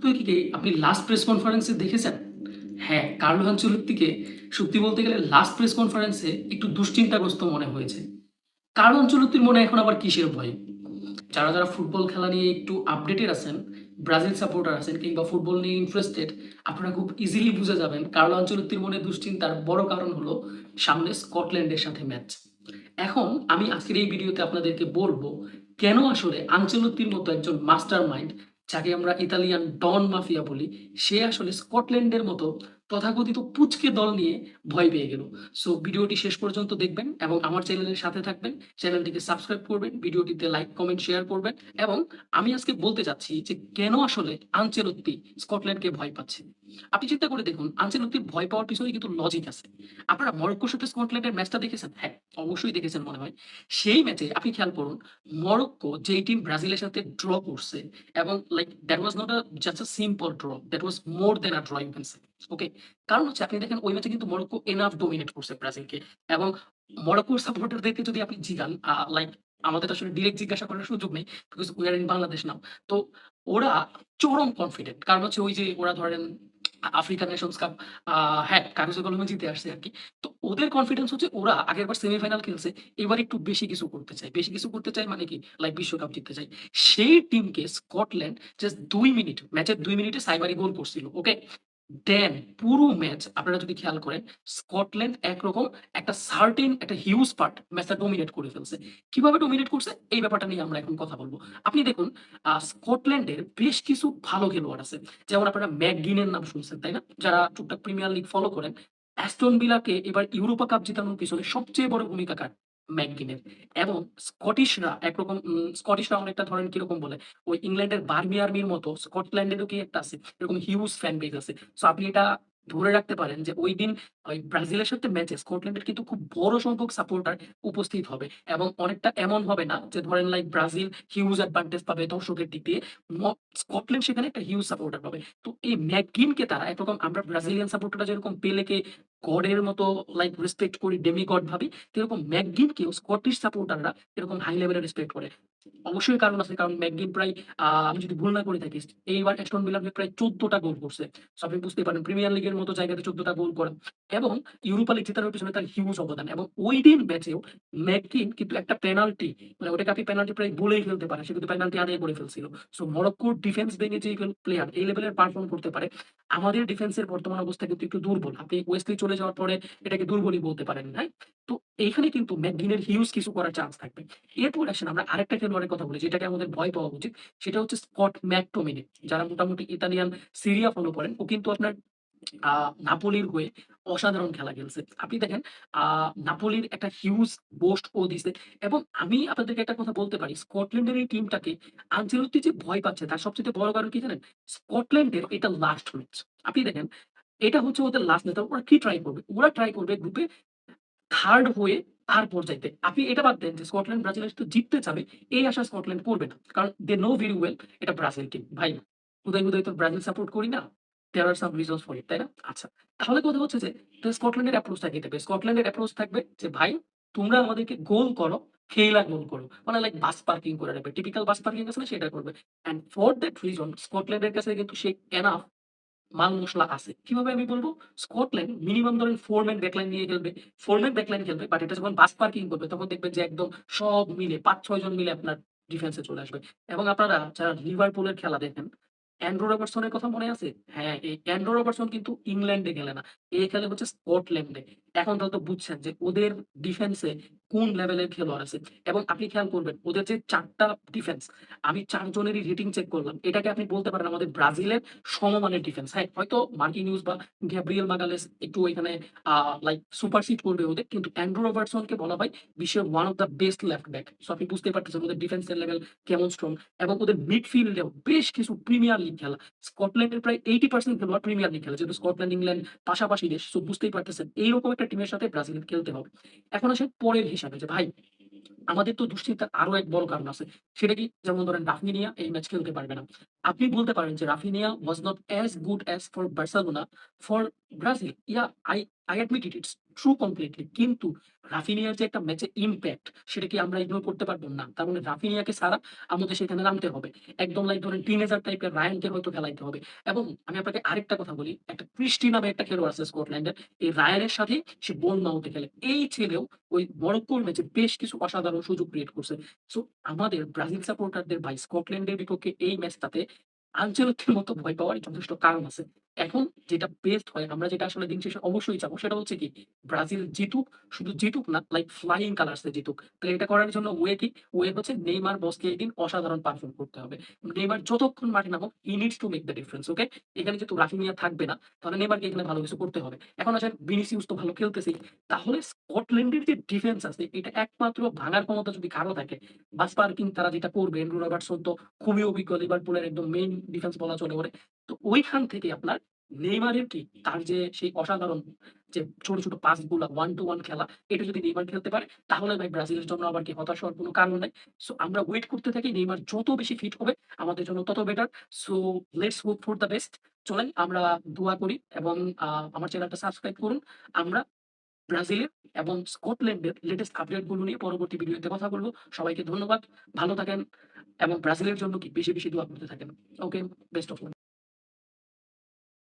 আঞ্চলত্তিকে আপনি last press কনফারেন্সে দেখেছেন? হ্যাঁ, কার্লো আঞ্চলত্তিকে সত্যি বলতে গেলে লাস্ট প্রেস কনফারেন্সে একটু দুশ্চিন্তাগ্রস্ত মনে হয়েছে। কার্লো আঞ্চলত্তির মনে এখন আবার কিসের ভয়? যারা ফুটবল খেলা নিয়ে একটু আপডেটেড আছেন, ব্রাজিল সাপোর্টার আছেন কিংবা ফুটবল নিয়ে ইন্টারেস্টেড, আপনারা খুব ইজিলি বুঝে যাবেন কার্লো আঞ্চলত্তির মনে দুশ্চিন্তার বড় কারণ হলো সামনে স্কটল্যান্ডের সাথে ম্যাচ। এখন আমি আজকের এই ভিডিওতে আপনাদেরকে বলবো কেন আসলে আনচেলত্তির মতো একজন মাস্টার মাইন্ড, যাকে আমরা ইতালিয়ান ডন মাফিয়া বলি, সে আসলে স্কটল্যান্ডের মতো তথাকথিত পুচকে দল নিয়ে ভয় পেয়ে গেল। সো ভিডিওটি শেষ পর্যন্ত দেখবেন এবং আমার চ্যানেলের সাথে থাকবেন। চ্যানেলটিকে সাবস্ক্রাইব করবেন, ভিডিওটিতে লাইক, কমেন্ট, শেয়ার করবেন এবং আমি আজকে বলতে চাচ্ছি যে কেন আসলে আনচেলত্তি স্কটল্যান্ডকে ভয় পাচ্ছে। আপনি চিন্তা করে দেখুন, আনচেলত্তির ভয় পাওয়ার পিছনে কিন্তু লজিক আছে। আপনারা মরক্কোর সাথে স্কটল্যান্ডের ম্যাচটা দেখেছেন? হ্যাঁ, অবশ্যই দেখেছেন মনে হয়। সেই ম্যাচে আপনি খেয়াল করুন, মরক্কো যেই টিম ব্রাজিলের সাথে ড্র করছে এবং like that was not just a simple draw, that was more than a draw you can say. Okay? কারণ হচ্ছে আপনি দেখেন ওই ম্যাচে কিন্তু মরক্কো এনাফ ডমিনেট করছে ব্রাজিলকে এবং মরক্কোর সাপোর্টারদেরকে যদি আপনি জিগান, লাইক আমাদের তো আসলে ডিরেক্ট জিজ্ঞাসা করার সুযোগ নেই because we are in Bangladesh now. তো ওরা চরম কনফিডেন্ট। কারণ হচ্ছে ওই যে ওরা ধরেন আফ্রিকান নেশনস কাপ আ হ্যাঁ, কাগজে কলমে জিতে আসছে আরকি। তো ওদের কনফিডেন্স হচ্ছে ওরা আগেরবার সেমিফাইনাল খেলছে। এবার একটু বেশি কিছু করতে চায়। বেশি কিছু করতে চায় মানে কি? লাইক বিশ্বকাপ জিততে চায়। সেই টিমকে স্কটল্যান্ড জাস্ট ২ মিনিট, ম্যাচের ২ মিনিটে সাইবারি গোল করছিল। ওকে? দেন পুরো ম্যাচ আপনারা যদি খেয়াল করেন, স্কটল্যান্ড একরকম একটা সার্টেন একটা হিউজ পার্ট ম্যাচটা ডমিনেট করে ফেলছে। কিভাবে ডমিনেট করছে? এই ব্যাপারটা নিয়ে আমরা এখন কথা বলব। আপনি দেখুন, স্কটল্যান্ডের বেশ কিছু ভালো খেলোয়াড় আছে। যেমন আপনারা ম্যাকগিনের নাম শুনছেন, তাই না? যারা টুকটাক প্রিমিয়ার লিগ ফলো করেন। অ্যাস্টন ভিলাকে এবার ইউরোপা কাপ জেতানোর পিছনে সবচেয়ে বড় ভূমিকা কার? ম্যাকগিনের। এবং স্কটিশরা একরকম স্কটিশরা অনেকটা ধরেন কিরকম বলে? ওই ইংল্যান্ডের বার্মি আর্মির মতো স্কটল্যান্ডেরও কি একটা আছে? এরকম হিউজ ফ্যান বেস আছে। সো আপনি এটা ধরে রাখতে পারেন যে ঐদিন ওই ব্রাজিলের সাথে ম্যাচে স্কটল্যান্ডের কিন্তু খুব বড় সংখ্যক সাপোর্টার উপস্থিত হবে এবং অনেকটা এমন হবে না যে ধরেন লাইক ব্রাজিল হিউজ অ্যাডভান্টেজ পাবে দর্শকের দিক দিয়ে। ম স্কটল্যান্ড সেখানে একটা হিউজ সাপোর্টার পাবে। তো এই ম্যাকগিনকে তারা একরকম আমরা ব্রাজিলিয়ান সাপোর্টাররা যেরকম পেলেকে গডের মতো লাইক রেসপেক্ট করি, ডেমিগড ভাবি, সেরকম ম্যাকগিনকেও স্কটিশ সাপোর্টাররা এরকম হাই লেভেলে রেসপেক্ট করে। অবশ্যই কারণ আছে। কারণ ম্যাকগিন প্রায় আমি যদি ভুল না করে থাকি, এইবার অ্যাস্টন ভিলার হয়ে প্রায় ১৪ টা গোল করছে। সো আপনি বুঝতেই পারেন প্রিমিয়ার লিগের মতো জায়গাতে ১৪ টা গোল করা এবং ইউরোপা লিগ জেতানোর পেছনে তার হিউজ অবদান এবং ঐদিন ম্যাচেও ম্যাকগিন কিন্তু একটা পেনাল্টি, মানে ওটাকে আপনি পেনাল্টি প্রায় বলেই ফেলতে পারেন। সে কিন্তু পেনাল্টি আদায় করে ফেলছিল। সো মরক্কোর ডিফেন্স ভেঙে যে প্লেয়ার এই লেভেলের পারফর্ম করতে পারে, আমাদের ডিফেন্সের বর্তমান অবস্থা কিন্তু একটু দুর্বল। আপনি ওয়েসলি চলে যাওয়ার পরে এটাকে দুর্বলই বলতে পারেন, রাইট? তো এইখানে কিন্তু ম্যাকগিনের হিউজ কিছু করার চান্স থাকবে। এরপর আসেন আমরা আরেকটা খেলোয়াড়ের কথা বলি যেটাকে আমাদের ভয় পাওয়া উচিত। সেটা হচ্ছে স্কট ম্যাকটোমিনি। যারা মোটামুটি ইতালিয়ান সিরিয়া ফলো করেন, ও কিন্তু আপনার আ নাপোলির হয়ে অসাধারণ খেলা খেলছে। আপনি দেখেন, আ নাপোলির একটা হিউজ বোস্ট ও দিছে এবং আমি আপনাদেরকে একটা কথা বলতে পারি, স্কটল্যান্ডের এই টিমটাকে আনচেলত্তি যে ভয় পাচ্ছে তার সবচাইতে বড় কারণ কি জানেন? স্কটল্যান্ডের এটা লাস্ট ম্যাচ। আপনি দেখেন, এটা হচ্ছে ওদের লাস্ট ম্যাচ। ওরা কি ট্রাই করবে? ওরা ট্রাই করবে গ্রুপে 3rd হয়ে তারপর যাইতে। আপনি এটা বাদ দেন যে স্কটল্যান্ড ব্রাজিলের সাথে জিততে চাবে, এই আশা স্কটল্যান্ড করবে না। কারণ they know very well এটা ব্রাজিল টিম। ভাই, হুদাই তো ব্রাজিল সাপোর্ট করি না। There are some reasons for it, তাই না? আচ্ছা। তাহলে কথা হচ্ছে যে স্কটল্যান্ডের অ্যাপ্রোচ টা কি থাকবে? স্কটল্যান্ডের অ্যাপ্রোচ থাকবে যে ভাই, তোমরা আমাদেরকে গোল করো, খেইলা গোল করো। মানে লাইক বাস পার্কিং করে রাখবে। টিপিক্যাল বাস পার্কিং আছে না, সেটা করবে। অ্যান্ড ফর দ্যাট রিজন স্কটল্যান্ডের কাছে কিন্তু সেই এনাফ মাল মসলা আছে। কিভাবে আমি বলব? স্কটল্যান্ড মিনিমাম ধরেন 4 ম্যান ব্যাকলাইন নিয়ে খেলবে। 4 ম্যান ব্যাকলাইন খেলবে। বাট এটা যখন বাস পার্কিং করবে তখন দেখবেন যে একদম সব মিলে ৫-৬ জন মিলে আপনার ডিফেন্সে চলে আসবে। এবং আপনারা যারা লিভারপুলের খেলা দেখেন, অ্যান্ড্রু রবার্টসনের কথা মনে আছে? হ্যাঁ, এই অ্যান্ড্রু রবার্টসন কিন্তু ইংল্যান্ডে খেলে না। এ খেলে হচ্ছে স্কটল্যান্ডে। এখন তাহলে তো বুঝছেন যে ওদের ডিফেন্সে কোন লেভেলের খেলোয়াড় আছে। এবং আপনি খেয়াল করবেন ওদের যে ৪ টা ডিফেন্স, আমি ৪ জনেরই রেটিং চেক করলাম। এটাকে আপনি বলতে পারেন আমাদের ব্রাজিলের সমমানের ডিফেন্স। হ্যাঁ, হয়তো মার্কিনিউস বা গ্যাব্রিয়েল মাগালেস একটু এখানে আ লাইক সুপারসিড করবে ওদের। কিন্তু অ্যান্ড্রু রবার্টসনকে বলা হয় বিশ্বের one of the best left back. So আপনি বুঝতেই পারতেছেন ওদের ডিফেন্সের লেভেল কেমন স্ট্রং এবং ওদের মিডফিল্ডেও বেশ কিছু প্রিমিয়ার লিগ খেলা। স্কটল্যান্ডের প্রায় 80% খেলোয়াড় প্রিমিয়ার লিগ খেলে। যেহেতু স্কটল্যান্ড, ইংল্যান্ড পাশাপাশি দেশ। সো বুঝতেই পারতেছেন এইরকম একটা টিমের সাথে ব্রাজিলের খেলতে হবে। এখন আসেন পরের হিসাবে যে ভাই, আমাদের তো দুশ্চিন্তার আরো এক বড় কারণ আছে। সেটা কি? যেমন ধরেন রাফিনিয়া এই ম্যাচ খেলতে পারবে না। আপনি বলতে পারেন যে Raphinha was not as good as for Barcelona for Brazil. Yeah, I admit it. It's true completely. কিন্তু রাফিনিয়ার যে একটা ম্যাচে ইমপ্যাক্ট সেটা কি আমরা ইগনোর করতে পারব? না। তার মানে রাফিনিয়াকে ছাড়া আমাদের সেখানে নামতে হবে। একদম লাইক ধরেন টিনেজার টাইপের রায়ানকে হয়তো খেলাইতে হবে। এবং আমি আপনাকে আরেকটা কথা বলি, একটা ক্রিস্টি নামে একটা খেলোয়াড় আছে স্কটল্যান্ডের। এই রায়ানের সাথেই সে বোর্নমাউথে খেলে। এই ছেলেও ওই মরক্কোর ম্যাচে বেশ কিছু অসাধারণ সুযোগ ক্রিয়েট করছে। সো আমাদের ব্রাজিল সাপোর্টারদের ভাই স্কটল্যান্ডের বিপক্ষে এই ম্যাচটাতে আনচেলত্তির মতো ভয় পাওয়ার যথেষ্ট কারণ আছে। এখন যেটা বেস্ট হয়, আমরা যেটা আসলে দিন শেষে অবশ্যই চাবো সেটা হচ্ছে কি ব্রাজিল জিতুক, শুধু জিতুক না লাইক ফ্লাইং কালার্স এ জিতুক। তো এটা করার জন্য ওয়ে কি? ওয়ে হচ্ছে নেইমার বসকে এদিন অসাধারণ পারফর্ম করতে হবে। নেইমার যতক্ষণ মাঠে নামুক he needs to make the difference, okay? এখানে যেহেতু রাফিনিয়া থাকবে না, তাহলে নেইমারকে এখানে ভালো কিছু করতে হবে। এখন আসেন ভিনিসিউস তো ভালো খেলতেছেই। তাহলে স্কটল্যান্ডের যে ডিফেন্স আছে এটা একমাত্র ভাঙার ক্ষমতা যদি কারো থাকে, বাস পার্কিং তারা যেটা করবে, অ্যান্ড্রু রবার্টসন তো খুবই অভিজ্ঞ, লিভারপুলের একদম মেইন ডিফেন্স বলা চলে ওরে। তো ওইখান থেকে আপনার নেইমারের কি তার যে সেই অসাধারণ যে ছোট, ছোট পাস গুলা 1 টু 1 খেলা, এটা যদি নেইমার খেলতে পারে তাহলে ভাই ব্রাজিলের জন্য আবার কি হতাশ হওয়ার কোনো কারণ নাই। সো আমরা ওয়েট করতে থাকি, নেইমার যত বেশি ফিট হবে আমাদের জন্য তত better. So let's hope for the best. চলেন আমরা দোয়া করি এবং আমার চ্যানেলটা সাবস্ক্রাইব করুন। আমরা ব্রাজিলের এবং স্কটল্যান্ডের লেটেস্ট আপডেট গুলো নিয়ে পরবর্তী ভিডিওতে কথা বলব। সবাইকে ধন্যবাদ। ভালো থাকেন এবং ব্রাজিলের জন্য কি বেশি, বেশি দোয়া করতে থাকেন। ওকে, বেস্ট অফ লাক।